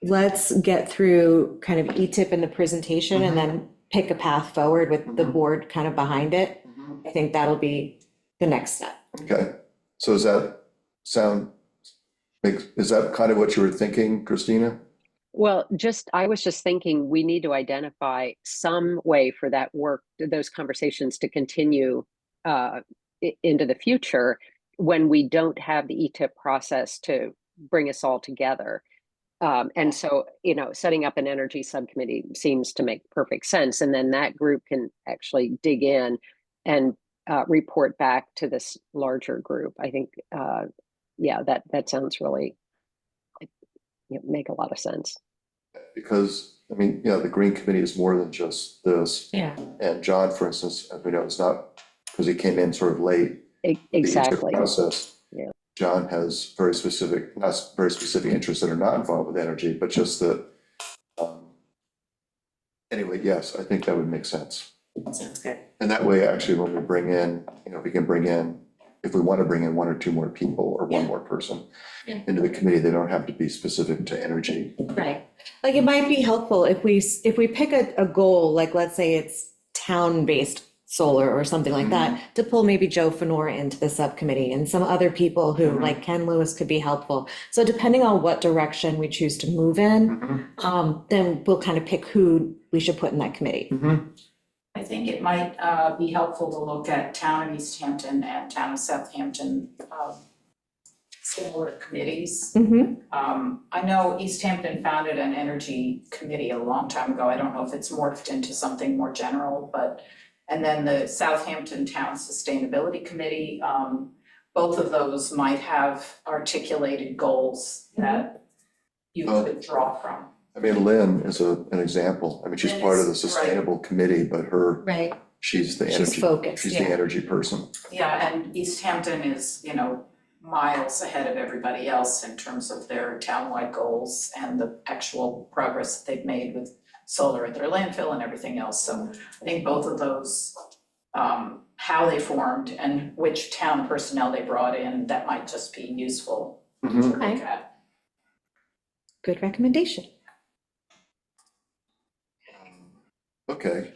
let's get through kind of ETIP and the presentation and then pick a path forward with the board kind of behind it. I think that'll be the next step. Okay, so is that kind of what you were thinking, Christina? Well, I was just thinking we need to identify some way for that work, those conversations to continue into the future. when we don't have the ETIP process to bring us all together. And so, you know, setting up an energy subcommittee seems to make perfect sense. And then that group can actually dig in and report back to this larger group. I think, yeah, that sounds really, make a lot of sense. Because, I mean, yeah, the Green Committee is more than just this. Yeah. And John, for instance, as we know, it's not, because he came in sort of late. the ETIP Exactly. Process. Yeah. John has very specific, not very specific interests that are not involved with energy, but just that. Anyway, yes, I think that would make sense. Sounds good. And that way, actually, when we bring in, you know, we can bring in, if we want to bring in one or two more people or one more person Yeah. into the committee, they don't have to be specific to energy. Right. Like it might be helpful if we pick a goal, like let's say it's town-based solar or something like that, to pull maybe Joe Fenora into the subcommittee and some other people who, like Ken Lewis, could be helpful. So depending on what direction we choose to move in, then we'll kind of pick who we should put in that committee. I think it might be helpful to look at town of East Hampton and town of Southampton similar committees. I know East Hampton founded an energy committee a long time ago. I don't know if it's morphed into something more general, but, and then the Southampton Town Sustainability Committee, both of those might have articulated goals that you could draw from. I mean, Lynn is an example. I mean, she's Lynn part of the is- sustainable committee, but her, Right. she's the She's energy, focused, she's the yeah. energy person. Yeah, and East Hampton is, you know, miles ahead of everybody else in terms of their townwide goals and the actual progress that they've made with solar at their landfill and everything else. So I think both of those, how they formed and which town personnel they brought in, that might just be useful to look Okay. at. Good recommendation. Okay.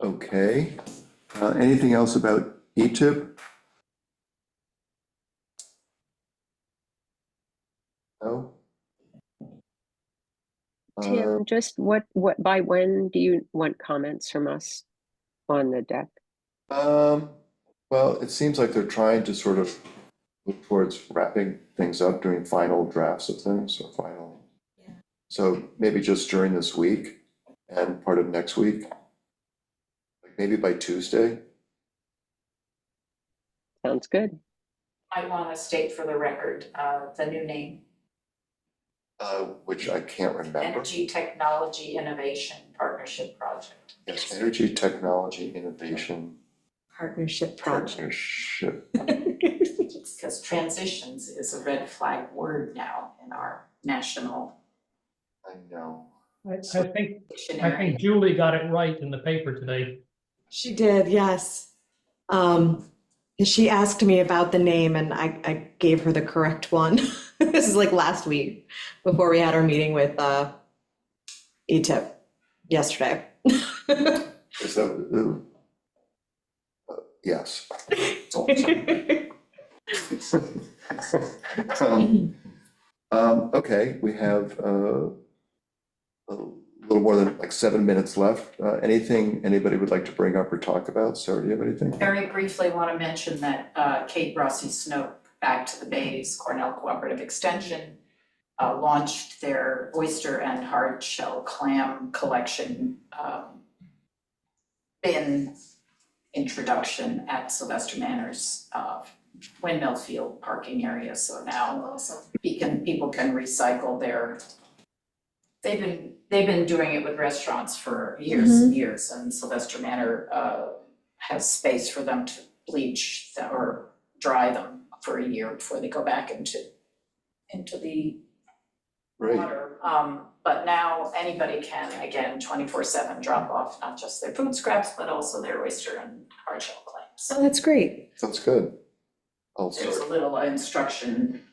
Okay, anything else about ETIP? No? Tim, just what, by when do you want comments from us on the deck? Well, it seems like they're trying to sort of look towards wrapping things up, doing final drafts of things or final. Yeah. So maybe just during this week and part of next week, like maybe by Tuesday. Sounds good. I want to state for the record, the new name, Which I can't remember. Energy Technology Innovation Partnership Project. Yes, Energy Technology Innovation Partnership project. Partnership. Because transitions is a red flag word now in our national I know. I think dictionary. Julie got it right in the paper today. She did, yes. She asked me about the name and I gave her the correct one. This is like last week before we had our meeting with ETIP yesterday. Is that, yes. It's all okay, we have a little more than like 7 minutes left. Anything anybody would like to bring up or talk about? Sarah, do you have anything? Very briefly want to mention that Kate Rossi Snoke, Back to the Bays, Cornell Cooperative Extension, launched their oyster and hard shell clam collection bin introduction at Sylvester Manor's Windmill Field parking area. So now people can recycle their, they've been doing it with restaurants for years and years, and Sylvester Manor has space for them to bleach or dry them for a year before they go back into the Great. water. But now anybody can, again, 24/7 drop off not just their food scraps, but also their oyster and hard shell clams. Oh, that's great. Sounds good. I'll There's start. a little instruction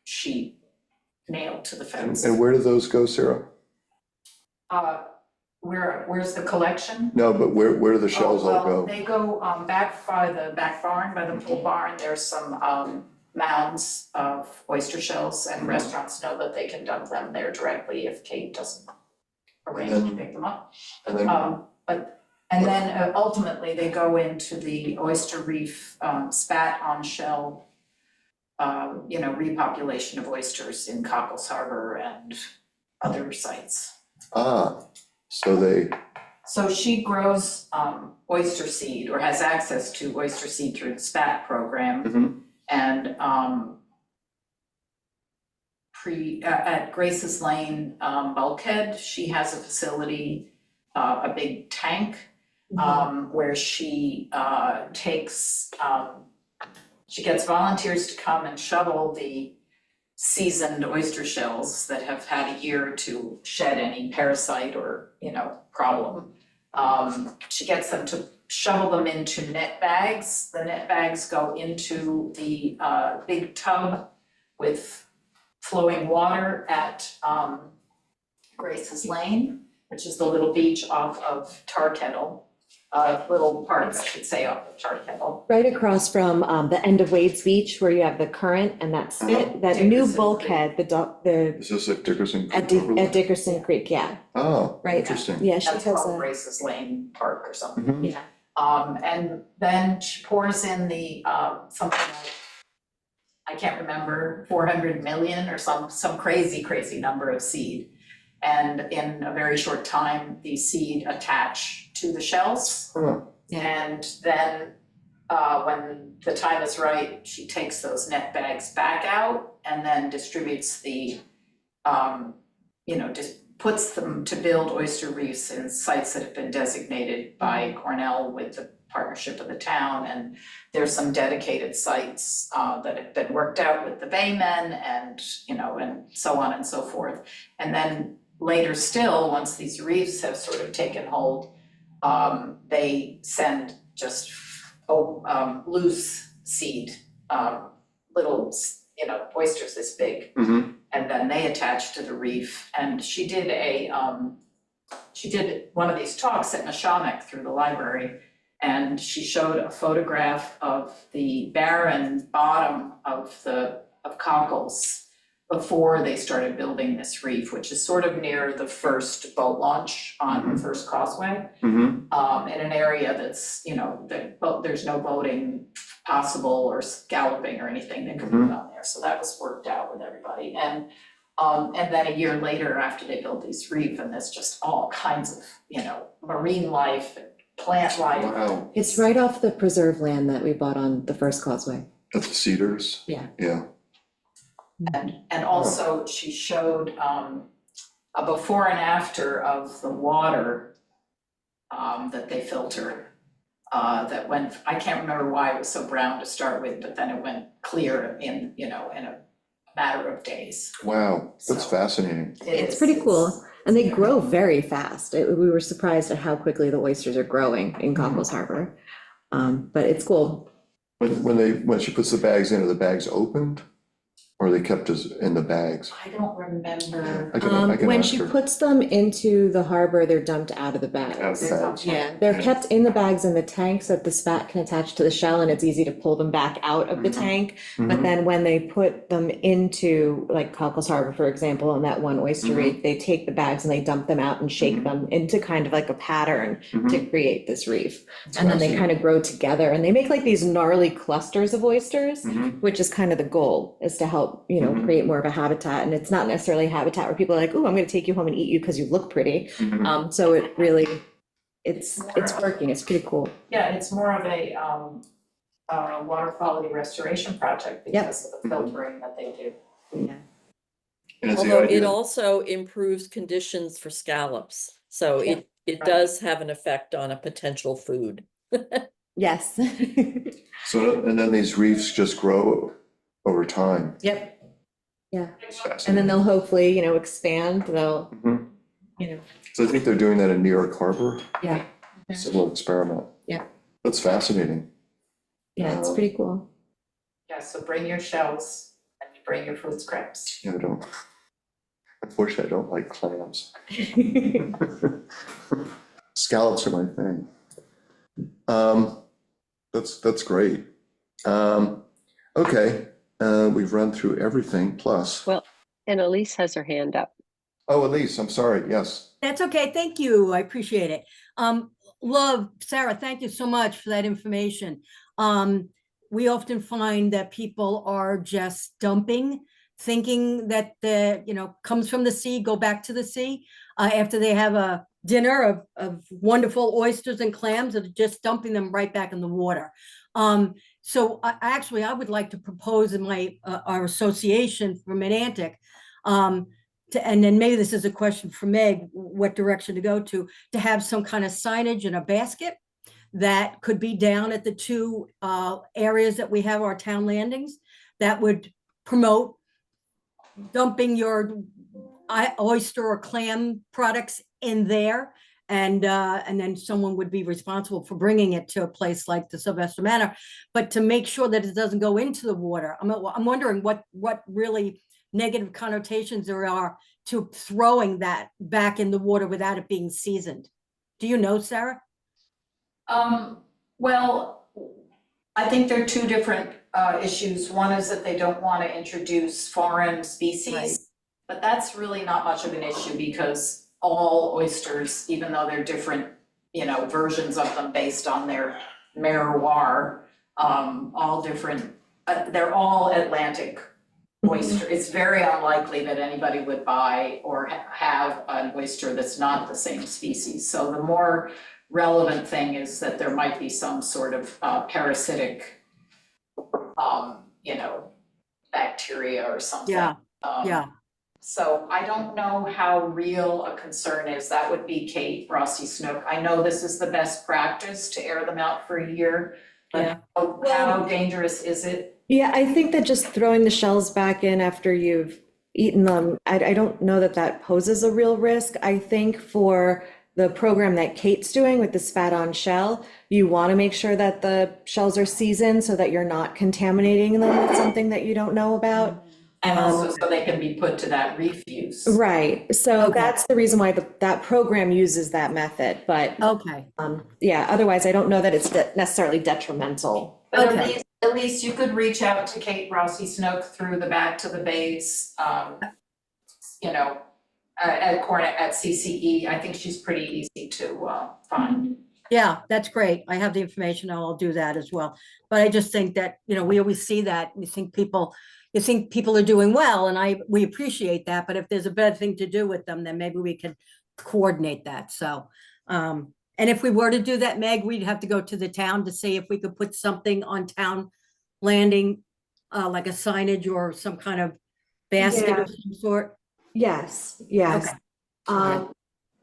sheet nailed to the fence. And where do those go, Sarah? Where's the collection? No, but where do the shells all Well, go? they go back by the back barn, by the pole barn. There's some mounds of oyster shells, and restaurants know that they can dump them there directly if Kate doesn't arrange to pick them up. And then, But And then ultimately, they go into the oyster reef, spat on shell, repopulation of oysters in Cockles Harbor and other sites. So they, So she grows oyster seed or has access to oyster seed through the SPAT program. Mhm. And at Grace's Lane bulkhead, she has a facility, a big tank, where she she gets volunteers to come and shovel the seasoned oyster shells that have had a year to shed any parasite or, problem. She gets them to shovel them into net bags. The net bags go into the big tub with flowing water at Grace's Lane, which is the little beach off of Tar Kettle. Little park, I should say, off of Tar Kettle. Right across from the end of Wade's Beach where you have the current and that spit, that new Dickerson bulkhead, the, is this at Dickerson? at Dickerson Creek, yeah, Oh, right. interesting. Yeah, she That's has called a, Grace's Lane Park or something. Mhm. yeah. And then she pours in the, something like, I can't remember, 400 million or some crazy number of seed. And in a very short time, the seed attach to the shells. Huh. Yeah. And then, when the time is right, she takes those net bags back out and then distributes the, just puts them to build oyster reefs in sites that have been designated by Cornell with the partnership of the town. And there's some dedicated sites that have been worked out with the baymen and, and so on and so forth. And then later still, once these reefs have sort of taken hold, they send just loose seed, little, oysters this big. Mhm. And then they attach to the reef. And she did one of these talks at Neshonoc through the library. And she showed a photograph of the barren bottom of Cockles before they started building this reef, which is sort of near the first boat launch on the first causeway. Mhm. In an area that's, there's no boating possible or scalloping or anything that could be done there. So that was worked out with everybody. And then a year later, after they built these reef, and there's just all kinds of, marine life and plant life. Wow, It's right off the preserve land that we bought on the first causeway. at the Cedars? Yeah. Yeah. And also she showed a before and after of the water that they filter. That went, I can't remember why it was so brown to start with, but then it went clear in a matter of days. Wow, that's So- fascinating. It's pretty cool. And they grow very fast. We were surprised at how quickly the oysters are growing in Cockles Harbor. But it's cool. When she puts the bags in, are the bags opened? Or are they kept as in the bags? I don't remember. I can When ask she her. puts them into the harbor, they're dumped out of the bags. Out of the bags. Yeah, they're kept in the bags in the tank so that the spat can attach to the shell and it's easy to pull them back out of the tank. But Mhm. then when they put them into, like Cockles Harbor, for example, on that one oyster reef, they take the bags and they dump them out and shake them into kind of like a pattern to create this reef. And then they kind of grow together and they make like these gnarly clusters of oysters, Mhm. which is kind of the goal, is to help, create more of a habitat. And it's not necessarily a habitat where people are like, oh, I'm gonna take you home and eat you because you look pretty. Mhm. So it really, it's working, it's pretty cool. Yeah, it's more of a water quality restoration project because of the filtering that they do. And it's the Although it idea, also improves conditions for scallops, so Yeah, it right. does have an effect on a potential food. Yes. so, and then these reefs just grow over time. Yep. Yeah, It's and then fascinating. they'll hopefully, expand, they'll, Mhm. you know, So I think they're doing that in New York Harbor, yeah, similar experiment. Yeah. That's fascinating. yeah, it's pretty cool. Yeah, so bring your shells and you bring your food scraps. Yeah, unfortunately, I don't like clams. Scallops are my thing. That's great. Okay, we've run through everything plus. Well, and Elise has her hand up. Oh, Elise, I'm sorry, yes. That's okay. Thank you. I appreciate it. love, Sarah, thank you so much for that information. We often find that people are just dumping, thinking that comes from the sea, go back to the sea, after they have a dinner of wonderful oysters and clams, and just dumping them right back in the water. So I would like to propose in our association for Menantic, and then maybe this is a question for Meg, what direction to go to have some kind of signage in a basket that could be down at the two areas that we have our town landings that would promote dumping your oyster or clam products in there. And then someone would be responsible for bringing it to a place like the Sylvester Manor, but to make sure that it doesn't go into the water. I'm wondering what really negative connotations there are to throwing that back in the water without it being seasoned. Do you know, Sarah? Well, I think there are two different issues. One is that they don't want to introduce foreign species, Right. but that's really not much of an issue because all oysters, even though they're different, versions of them based on their terroir, all different, they're all Atlantic oyster. It's very unlikely that anybody would buy or have an oyster that's not the same species. So the more relevant thing is that there might be some sort of parasitic, bacteria or something. Yeah. So I don't know how real a concern is. That would be Kate Rossi Snook. I know this is the best practice to air them out for a year, Yeah. but how dangerous is it? Yeah, I think that just throwing the shells back in after you've eaten them, I don't know that that poses a real risk. I think for the program that Kate's doing with the spat on shell, you want to make sure that the shells are seasoned so that you're not contaminating them with something that you don't know about. And also so they can be put to that refuse. Right, so Okay. that's the reason why that program uses that method, but Okay. yeah, otherwise I don't know that it's necessarily detrimental. But Okay. at least you could reach out to Kate Rossi Snook through the Back to the Base, at CCE. I think she's pretty easy to find. Yeah, that's great. I have the information. I'll do that as well. But I just think that, we always see that. You think people are doing well, and we appreciate that. But if there's a better thing to do with them, then maybe we can coordinate that. So, and if we were to do that, Meg, we'd have to go to the town to see if we could put something on town landing, like a signage or some kind of basket Yeah. of some sort. Yes, yes. Okay.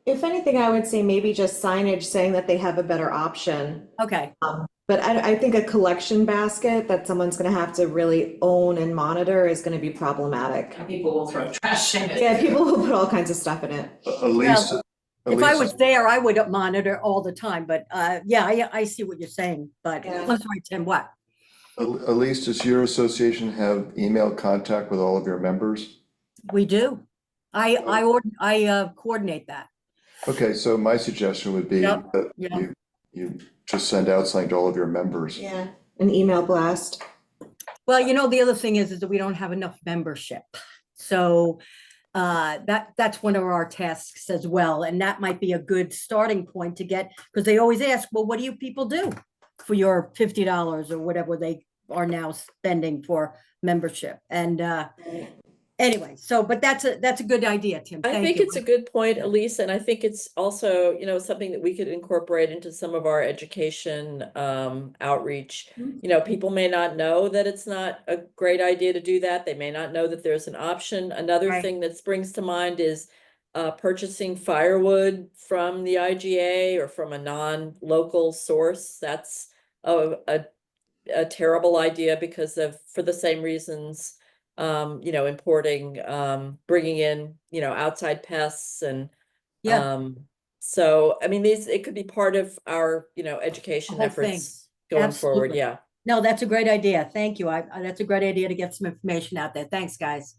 If anything, I would say maybe just signage saying that they have a better option. Okay. But I think a collection basket that someone's gonna have to really own and monitor is gonna be problematic. And people will throw trash in it. Yeah, people will put all kinds of stuff in it. Elise, If I Elise- was there, I would monitor all the time, but yeah, I see what you're saying, but Yeah. I'm sorry, Tim, what? Elise, does your association have email contact with all of your members? We do. I coordinate that. Okay, so my suggestion would be Yep, that yeah. you just send out something to all of your members. Yeah. An email blast. Well, the other thing is that we don't have enough membership. So that's one of our tasks as well. And that might be a good starting point to get, because they always ask, well, what do you people do for your $50 or whatever they are now spending for membership? And anyway, but that's a good idea, Tim. I Thank think you. it's a good point, Elise, and I think it's also, something that we could incorporate into some of our education outreach. People may not know that it's not a great idea to do that. They may not know that there's an option. Another Right. thing that springs to mind is purchasing firewood from the IGA or from a non-local source. That's a terrible idea for the same reasons. Importing, bringing in, outside pests and, Yeah. so, I mean, it could be part of our, education whole thing. efforts going forward, Absolutely. yeah. No, that's a great idea. Thank you. That's a great idea to get some information out there. Thanks, guys.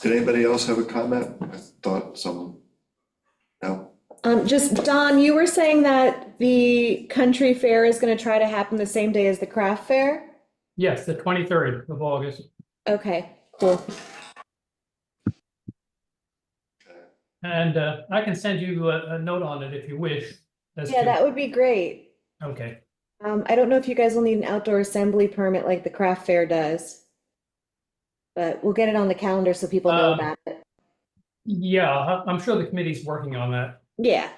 Did anybody else have a comment? I thought someone, no? Just Don, you were saying that the country fair is gonna try to happen the same day as the craft fair? Yes, the 23rd of August. Okay, cool. And I can send you a note on it if you wish. as Yeah, to- that would be great. Okay, I don't know if you guys will need an outdoor assembly permit like the craft fair does. But we'll get it on the calendar so people know Um, about it. yeah, I'm sure the committee's working on that. Yeah.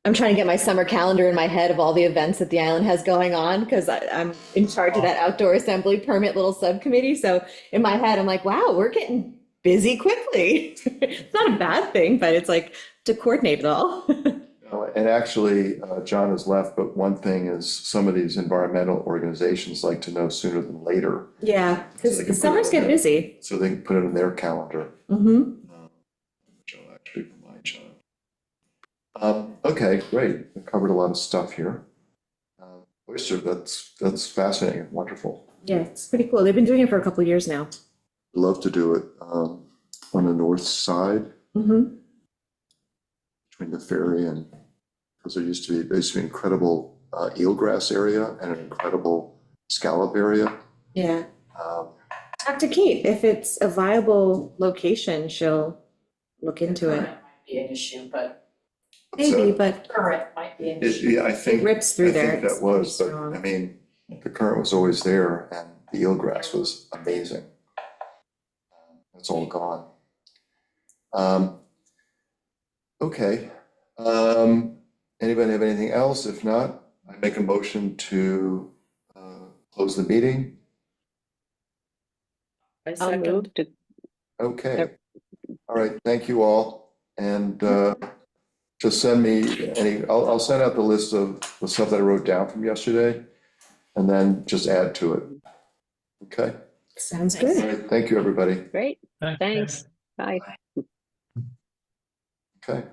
I'm trying to get my summer calendar in my head of all the events that the island has going on, because I'm in charge of that outdoor assembly permit little subcommittee. So in my head, I'm like, wow, we're getting busy quickly. It's not a bad thing, but it's like to coordinate it all. And actually, John has left, but one thing is some of these environmental organizations like to know sooner than later, Yeah, So they because can the put summers it in get there. busy. so they can put it in their calendar, Mm-hmm. which I'll actually remind John. Okay, great. We covered a lot of stuff here. Oyster, that's fascinating, wonderful. Yeah, it's pretty cool. They've been doing it for a couple of years now. Love to do it on the north side Mm-hmm. between the ferry and, because there used to be incredible eelgrass area and an incredible scallop area. Yeah. Um, Talk to Kate. If it's a viable location, she'll look into it. Current might be an issue, but Maybe, So- but current might be an It, issue. yeah, I think. it rips through I there. think It's that was, pretty but strong. I mean, the current was always there and the eelgrass was amazing. It's all gone. Okay, anybody have anything else? If not, I make a motion to close the meeting. I I'll second. move to, Okay, all right, thank you all. And just send me I'll send out the list of the stuff that I wrote down from yesterday and then just add to it. Okay, Sounds all good. right, thank you, everybody. great, thanks, bye. Okay.